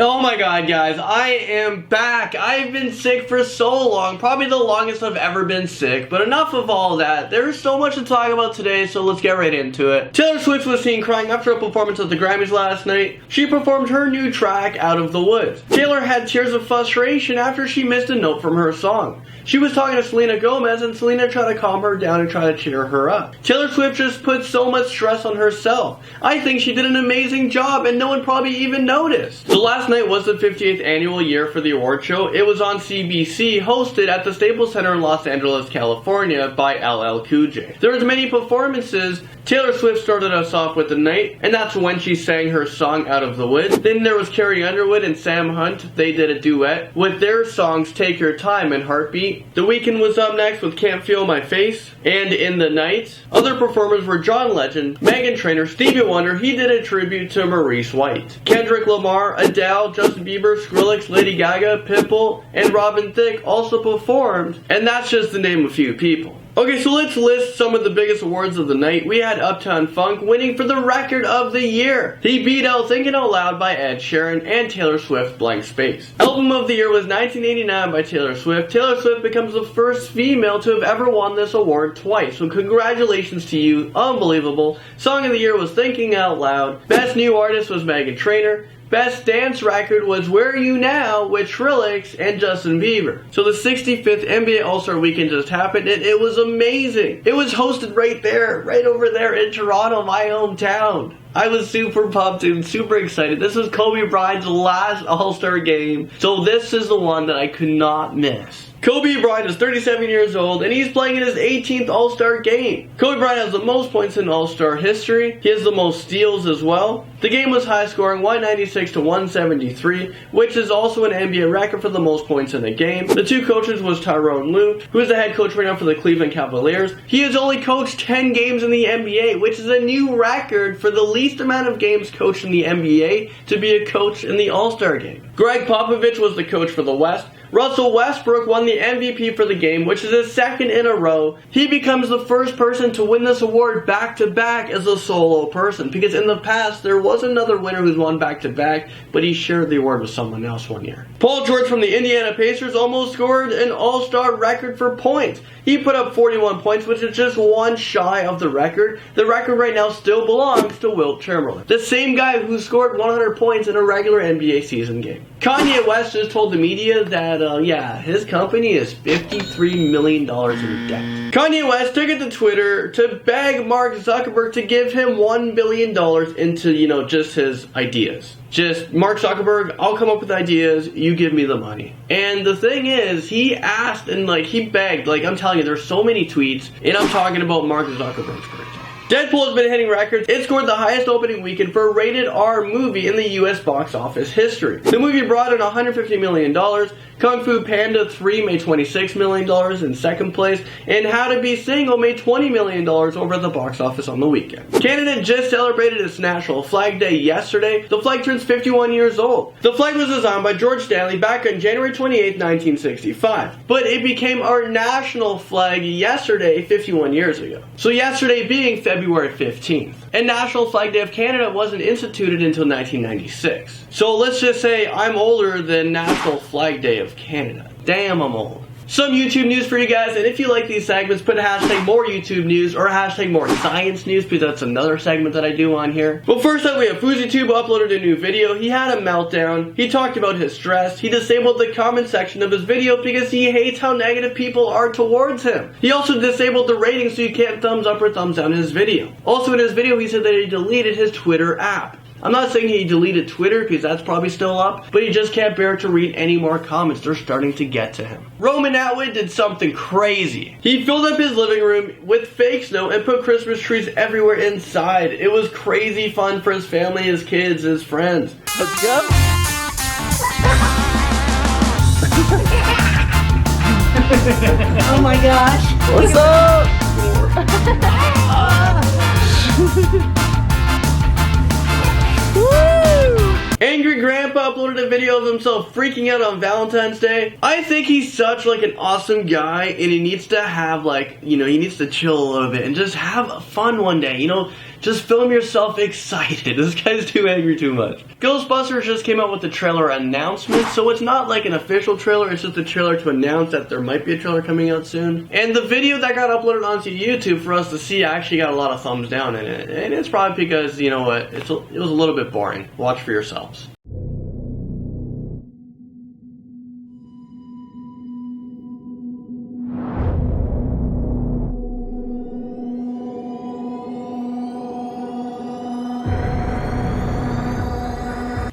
Oh my god, guys, I am back. I've been sick for so long, probably the longest I've ever been sick, but enough of all that. There's so much to talk about today, so let's get right into it. Taylor Swift was seen crying after a performance at the Grammys last night. She performed her new track, Out of the Woods. Taylor had tears of frustration after she missed a note from her song. She was talking to Selena Gomez, and Selena tried to calm her down and try to cheer her up. Taylor Swift just put so much stress on herself. I think she did an amazing job, and no one probably even noticed. So last night was the 58th annual year for the award show. It was on CBC, hosted at the Staples Center in Los Angeles, California by LL Cool J. There was many performances. Taylor Swift started us off with the night, and that's when she sang her song Out of the Woods. Then there was Carrie Underwood and Sam Hunt. They did a duet with their songs Take Your Time and Heartbeat. The Weeknd was up next with Can't Feel My Face and In the Night. Other performers were John Legend, Meghan Trainor, Stevie Wonder. He did a tribute to Maurice White. Kendrick Lamar, Adele, Justin Bieber, Skrillex, Lady Gaga, Pitbull, and Robin Thicke also performed, and that's just to name a few people. Okay, so let's list some of the biggest awards of the night. We had Uptown Funk winning for the record of the year. He beat out Thinking Out Loud by Ed Sheeran and Taylor Swift Blank Space. Album of the year was 1989 by Taylor Swift. Taylor Swift becomes the first female to have ever won this award twice, so congratulations to you, unbelievable. Song of the year was Thinking Out Loud. Best New Artist was Meghan Trainor. Best dance record was Where Are You Now with Skrillex and Justin Bieber. So the 65th NBA All-Star Weekend just happened, and it was amazing. It was hosted right there, right over there in Toronto, my hometown. I was super pumped and super excited. This was Kobe Bryant's last All-Star game, so this is the one that I could not miss. Kobe Bryant is 37 years old, and he's playing in his 18th All-Star game. Kobe Bryant has the most points in All-Star history. He has the most steals as well. The game was high-scoring, 196 to 173, which is also an NBA record for the most points in a game. The two coaches was Tyronn Lue, who is the head coach right now for the Cleveland Cavaliers. He has only coached 10 games in the NBA, which is a new record for the least amount of games coached in the NBA to be a coach in the All-Star game. Greg Popovich was the coach for the West. Russell Westbrook won the MVP for the game, which is his second in a row. He becomes the first person to win this award back-to-back as a solo person, because in the past there was another winner who's won back-to-back, but he shared the award with someone else one year. Paul George from the Indiana Pacers almost scored an all-star record for points. He put up 41 points, which is just one shy of the record. The record right now still belongs to Wilt Chamberlain, the same guy who scored 100 points in a regular NBA season game. Kanye West just told the media that his company is $53 million in debt. Kanye West took it to Twitter to beg Mark Zuckerberg to give him $1 billion into, just his ideas. Just, Mark Zuckerberg, I'll come up with ideas, you give me the money. And the thing is, he asked and he begged, I'm telling you, there's so many tweets, and I'm talking about Mark Zuckerberg's birthday. Deadpool has been hitting records. It scored the highest opening weekend for a rated R movie in the US box office history. The movie brought in $150 million. Kung Fu Panda 3 made $26 million in second place, and How to Be Single made $20 million over at the box office on the weekend. Canada just celebrated its National Flag Day yesterday. The flag turns 51 years old. The flag was designed by George Stanley back on January 28, 1965, but it became our national flag yesterday, 51 years ago. So yesterday being February 15th. And National Flag Day of Canada wasn't instituted until 1996. So let's just say I'm older than National Flag Day of Canada. Damn, I'm old. Some YouTube news for you guys, and if you like these segments, put a hashtag more YouTube news or a hashtag more science news, because that's another segment that I do on here. But first up, we have FujiTube uploaded a new video. He had a meltdown. He talked about his stress. He disabled the comment section of his video because he hates how negative people are towards him. He also disabled the rating so you can't thumbs up or thumbs down his video. Also in his video, he said that he deleted his Twitter app. I'm not saying he deleted Twitter, because that's probably still up, but he just can't bear to read any more comments. They're starting to get to him. Roman Atwood did something crazy. He filled up his living room with fake snow and put Christmas trees everywhere inside. It was crazy fun for his family, his kids, his friends. Let's go! Oh my gosh. What's up? Angry Grandpa uploaded a video of himself freaking out on Valentine's Day. I think he's such an awesome guy, and he needs to have he needs to chill a little bit and just have fun one day. Just film yourself excited. This guy's too angry too much. Ghostbusters just came out with the trailer announcement, so it's not like an official trailer, it's just a trailer to announce that there might be a trailer coming out soon. And the video that got uploaded onto YouTube for us to see actually got a lot of thumbs down in it. And it's probably because, you know what, it was a little bit boring. Watch for yourselves.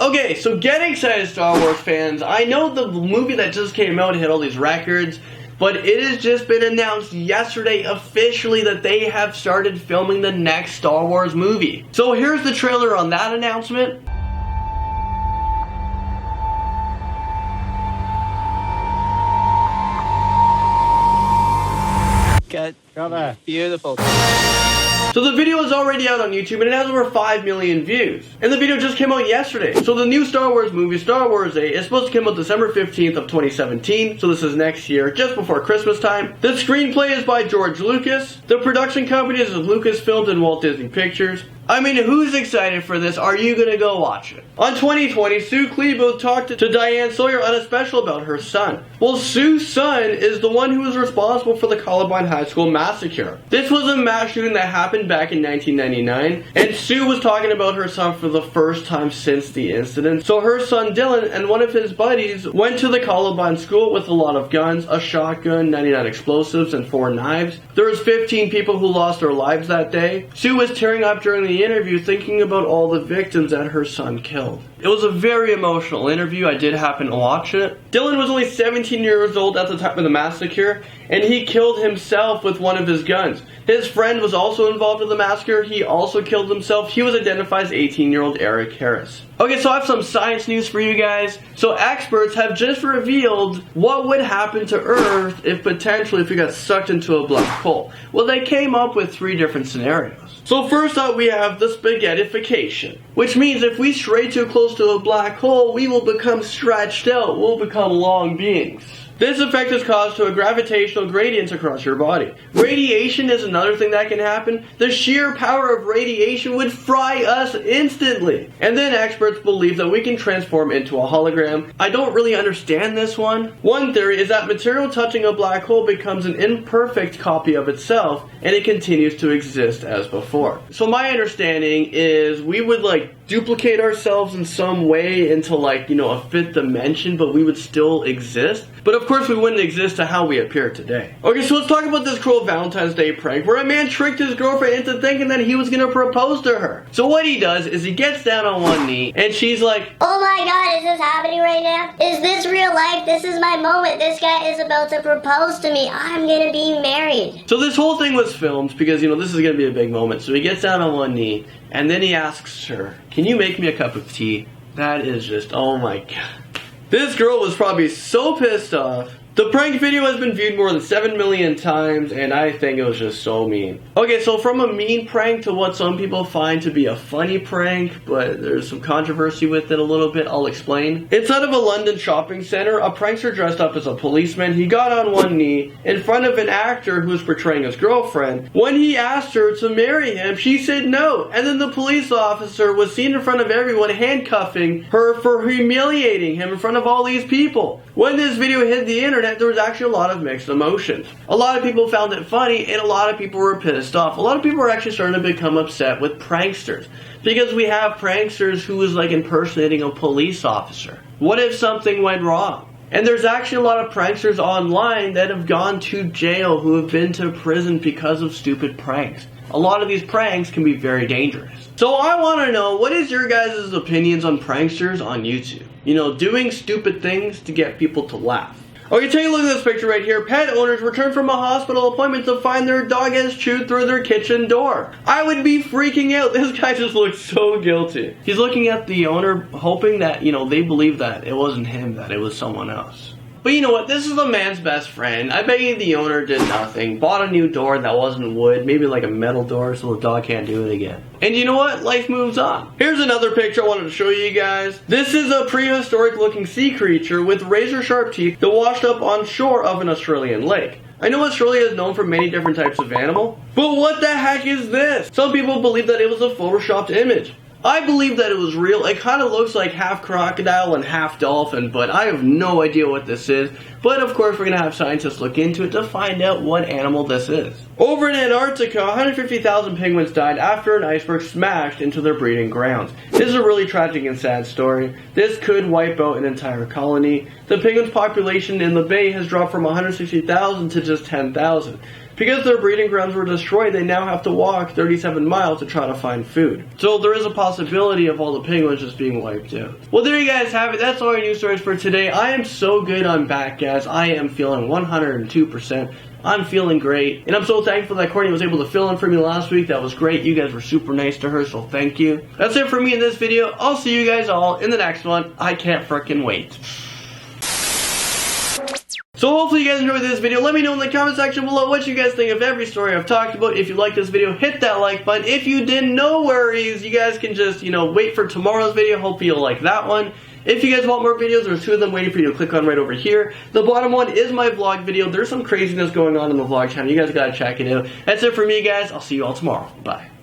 Okay, so get excited, Star Wars fans. I know the movie that just came out hit all these records, but it has just been announced yesterday officially that they have started filming the next Star Wars movie. So here's the trailer on that announcement. Good. Beautiful. So the video is already out on YouTube and it has over 5 million views. And the video just came out yesterday. So the new Star Wars movie, Star Wars 8, is supposed to come out December 15th of 2017. So this is next year, just before Christmas time. The screenplay is by George Lucas. The production company is Lucasfilm and Walt Disney Pictures. I mean, who's excited for this? Are you gonna go watch it? On 2020, Sue Klebo talked to Diane Sawyer on a special about her son. Well, Sue's son is the one who was responsible for the Columbine High School massacre. This was a mass shooting that happened back in 1999, and Sue was talking about her son for the first time since the incident. So her son Dylan and one of his buddies went to the Columbine school with a lot of guns, a shotgun, 99 explosives, and 4 knives. There was 15 people who lost their lives that day. Sue was tearing up during the interview thinking about all the victims that her son killed. It was a very emotional interview. I did happen to watch it. Dylan was only 17 years old at the time of the massacre, and he killed himself with one of his guns. His friend was also involved in the massacre. He also killed himself. He was identified as 18-year-old Eric Harris. Okay, so I have some science news for you guys. So experts have just revealed what would happen to Earth if we got sucked into a black hole. Well, they came up with 3 different scenarios. So first up, we have the Spaghettification, which means if we stray too close to a black hole, we will become stretched out. We'll become long beings. This effect is caused to a gravitational gradient across your body. Radiation is another thing that can happen. The sheer power of radiation would fry us instantly. And then experts believe that we can transform into a hologram. I don't really understand this one. One theory is that material touching a black hole becomes an imperfect copy of itself, and it continues to exist as before. So my understanding is we would duplicate ourselves in some way into a 5th dimension, but we would still exist. But of course we wouldn't exist to how we appear today. Okay, so let's talk about this cruel Valentine's Day prank where a man tricked his girlfriend into thinking that he was gonna propose to her. So what he does is he gets down on one knee and she's like, "Oh my god, is this happening right now? Is this real life? This is my moment. This guy is about to propose to me. I'm gonna be married." So this whole thing was filmed because, this is gonna be a big moment. So he gets down on one knee and then he asks her, "Can you make me a cup of tea?" That is just, oh my god. This girl was probably so pissed off. The prank video has been viewed more than 7 million times, and I think it was just so mean. Okay, so from a mean prank to what some people find to be a funny prank, but there's some controversy with it a little bit, I'll explain. Inside of a London shopping center, a prankster dressed up as a policeman, he got on one knee in front of an actor who was portraying his girlfriend. When he asked her to marry him, she said no, and then the police officer was seen in front of everyone handcuffing her for humiliating him in front of all these people. When this video hit the internet, there was actually a lot of mixed emotions. A lot of people found it funny, and a lot of people were pissed off. A lot of people are actually starting to become upset with pranksters, because we have pranksters who is impersonating a police officer. What if something went wrong? And there's actually a lot of pranksters online that have gone to jail, who have been to prison because of stupid pranks. A lot of these pranks can be very dangerous. So I want to know, what is your guys' opinions on pranksters on YouTube? Doing stupid things to get people to laugh. Okay, take a look at this picture right here. Pet owners return from a hospital appointment to find their dog has chewed through their kitchen door. I would be freaking out. This guy just looks so guilty. He's looking at the owner, hoping that, they believe that it wasn't him, that it was someone else. But you know what? This is the man's best friend. I bet you the owner did nothing. Bought a new door that wasn't wood, maybe a metal door so the dog can't do it again. And you know what? Life moves on. Here's another picture I wanted to show you guys. This is a prehistoric looking sea creature with razor sharp teeth that washed up on shore of an Australian lake. I know Australia is known for many different types of animal, but what the heck is this? Some people believe that it was a photoshopped image. I believe that it was real. It kind of looks like half crocodile and half dolphin, but I have no idea what this is. But of course we're going to have scientists look into it to find out what animal this is. Over in Antarctica, 150,000 penguins died after an iceberg smashed into their breeding grounds. This is a really tragic and sad story. This could wipe out an entire colony. The penguins population in the bay has dropped from 160,000 to just 10,000. Because their breeding grounds were destroyed, they now have to walk 37 miles to try to find food. So there is a possibility of all the penguins just being wiped out. Well, there you guys have it. That's all our news stories for today. I am so good. I'm back, guys. I am feeling 102%. I'm feeling great. And I'm so thankful that Courtney was able to fill in for me last week. That was great. You guys were super nice to her, so thank you. That's it for me in this video. I'll see you guys all in the next one. I can't frickin' wait. So hopefully you guys enjoyed this video. Let me know in the comment section below what you guys think of every story I've talked about. If you like this video, hit that like button. If you didn't, no worries. You guys can just, wait for tomorrow's video. Hopefully you'll like that one. If you guys want more videos, there's 2 of them waiting for you to click on right over here. The bottom one is my vlog video. There's some craziness going on in the vlog channel. You guys gotta check it out. That's it for me, guys. I'll see you all tomorrow. Bye.